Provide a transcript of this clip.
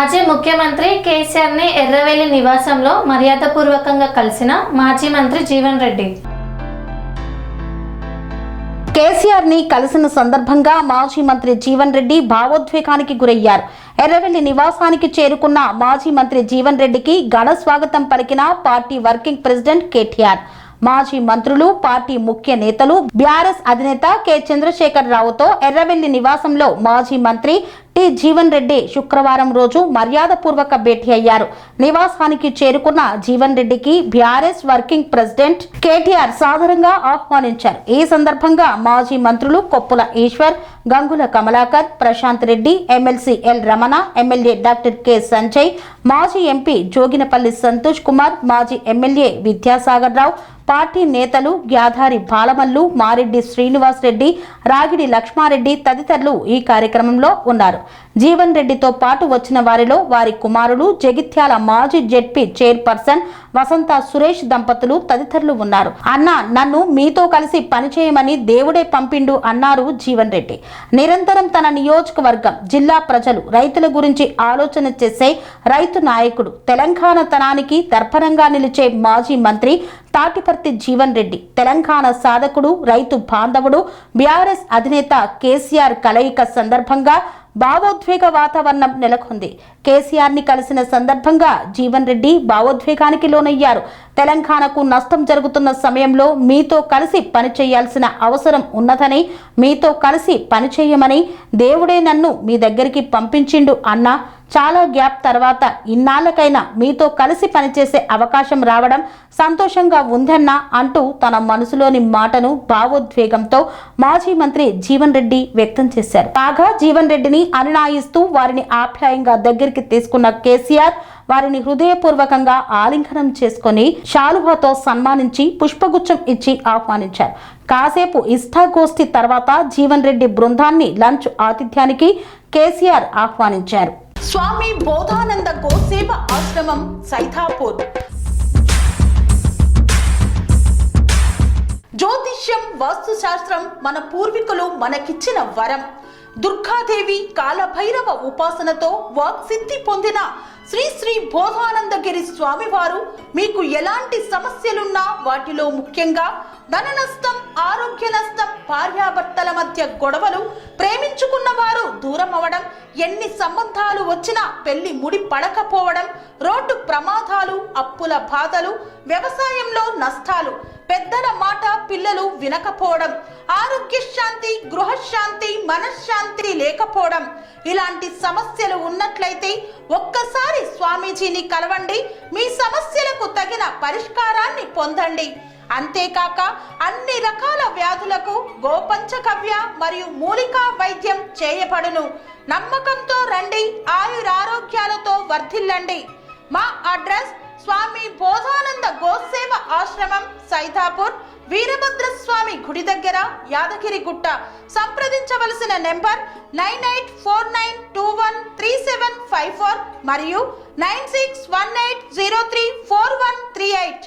మాజీ ముఖ్యమంత్రి కేసీఆర్ ని ఎర్రవెల్లి నివాసంలో మర్యాదపూర్వకంగా కలిసిన మాజీ మంత్రి జీవన్ రెడ్డి. కేసీఆర్ ని కలిసిన సందర్భంగా మాజీ మంత్రి జీవన్ రెడ్డి భావోద్వేగానికి గురయ్యారు. ఎర్రవెల్లి నివాసానికి చేరుకున్న మాజీ మంత్రి జీవన్ రెడ్డికి ఘన స్వాగతం పలికిన పార్టీ వర్కింగ్ ప్రెసిడెంట్ కేటీఆర్. మాజీ మంత్రులు, పార్టీ ముఖ్య నేతలు, బీఆర్ఎస్ అధినేత కె చంద్రశేఖర్ రావుతో ఎర్రవెల్లి నివాసంలో మాజీ మంత్రి టి జీవన్ రెడ్డి శుక్రవారం రోజు మర్యాదపూర్వక భేటీ అయ్యారు. నివాసానికి చేరుకున్న జీవన్ రెడ్డికి బీఆర్ఎస్ వర్కింగ్ ప్రెసిడెంట్ కేటీఆర్ సాదరంగా ఆహ్వానించారు. ఈ సందర్భంగా మాజీ మంత్రులు Koppula Eshwar, Gangula Kamalakar, Prashanth Reddy, MLC L Ramana, MLA doctor K Sanjay, మాజీ ఎంపీ జోగినపల్లి సంతోష్ కుమార్, మాజీ ఎమ్మెల్యే విద్యాసాగర్ రావు, పార్టీ నేతలు గ్యాధారి బాలమల్లు, మారెడ్డి శ్రీనివాస్ రెడ్డి, రాగిడి లక్ష్మారెడ్డి తదితరులు ఈ కార్యక్రమంలో ఉన్నారు. జీవన్ రెడ్డితో పాటు వచ్చిన వారిలో వారి కుమారుడు, జగిత్యాల మాజీ జెడ్పీ చైర్పర్సన్ వసంత సురేష్ దంపతులు తదితరులు ఉన్నారు. అన్న, నన్ను మీతో కలిసి పనిచేయమని దేవుడే పంపిండు అన్నారు జీవన్ రెడ్డి. నిరంతరం తన నియోజకవర్గం, జిల్లా ప్రజలు, రైతుల గురించి ఆలోచన చేసే రైతు నాయకుడు, తెలంగాణ తనానికి దర్పణంగా నిలిచే మాజీ మంత్రి తాటిపర్తి జీవన్ రెడ్డి, తెలంగాణ సాధకుడు, రైతు బాంధవుడు, బీఆర్ఎస్ అధినేత కేసీఆర్ కలయిక సందర్భంగా భావోద్వేగ వాతావరణం నెలకొంది. కేసీఆర్ ని కలిసిన సందర్భంగా జీవన్ రెడ్డి భావోద్వేగానికి లోనయ్యారు. తెలంగాణకు నష్టం జరుగుతున్న సమయంలో మీతో కలిసి పనిచేయాల్సిన అవసరం ఉన్నదని, మీతో కలిసి పనిచేయమని దేవుడే నన్ను మీ దగ్గరికి పంపించిండు అన్న. చాలా గ్యాప్ తర్వాత ఇన్నాళ్ళకైనా మీతో కలిసి పనిచేసే అవకాశం రావడం సంతోషంగా ఉందన్న అంటూ తన మనసులోని మాటను భావోద్వేగంతో మాజీ మంత్రి జీవన్ రెడ్డి వ్యక్తం చేశారు. కాగా జీవన్ రెడ్డిని అనునాయిస్తూ వారిని ఆప్యాయంగా దగ్గరికి తీసుకున్న కేసీఆర్ వారిని హృదయపూర్వకంగా ఆలింగనం చేసుకుని శాలువాతో సన్మానించి పుష్పగుచ్చం ఇచ్చి ఆహ్వానించారు. కాసేపు ఇష్టాగోష్ఠి తర్వాత జీవన్ రెడ్డి బృందాన్ని లంచ్ ఆతిథ్యానికి కేసీఆర్ ఆహ్వానించారు. స్వామి బోధానంద గోసేవ ఆశ్రమం సైథాపూర్. జ్యోతిష్యం, వాస్తుశాస్త్రం మన పూర్వీకులు మనకిచ్చిన వరం. దుర్గాదేవి, కాలభైరవ ఉపాసనతో వాక్సిద్ధి పొందిన శ్రీ శ్రీ బోధానందగిరి స్వామివారు మీకు ఎలాంటి సమస్యలున్నా, వాటిలో ముఖ్యంగా ధన నష్టం, ఆరోగ్య నష్టం, భార్యాభర్తల మధ్య గొడవలు, ప్రేమించుకున్న వారు దూరం అవడం, ఎన్ని సంబంధాలు వచ్చినా పెళ్లి ముడి పడకపోవడం, రోడ్డు ప్రమాదాలు, అప్పుల బాధలు, వ్యవసాయంలో నష్టాలు, పెద్దల మాట పిల్లలు వినకపోవడం, ఆరోగ్య శాంతి, గృహశాంతి, మనశ్శాంతి లేకపోవడం, ఇలాంటి సమస్యలు ఉన్నట్లయితే ఒక్కసారి స్వామీజీని కలవండి. మీ సమస్యలకు తగిన పరిష్కారాన్ని పొందండి. అంతేకాక అన్ని రకాల వ్యాధులకు గోపంచగవ్య మరియు మూలికా వైద్యం చేయబడును. నమ్మకంతో రండి, ఆయురారోగ్యాలతో వర్ధిల్లండి. మా అడ్రస్ స్వామి బోధానంద గోసేవ ఆశ్రమం, సైథాపూర్, వీరభద్రస్వామి గుడి దగ్గర, యాదగిరిగుట్ట. సంప్రదించవలసిన నెంబర్ 9849213754 మరియు 9618034138.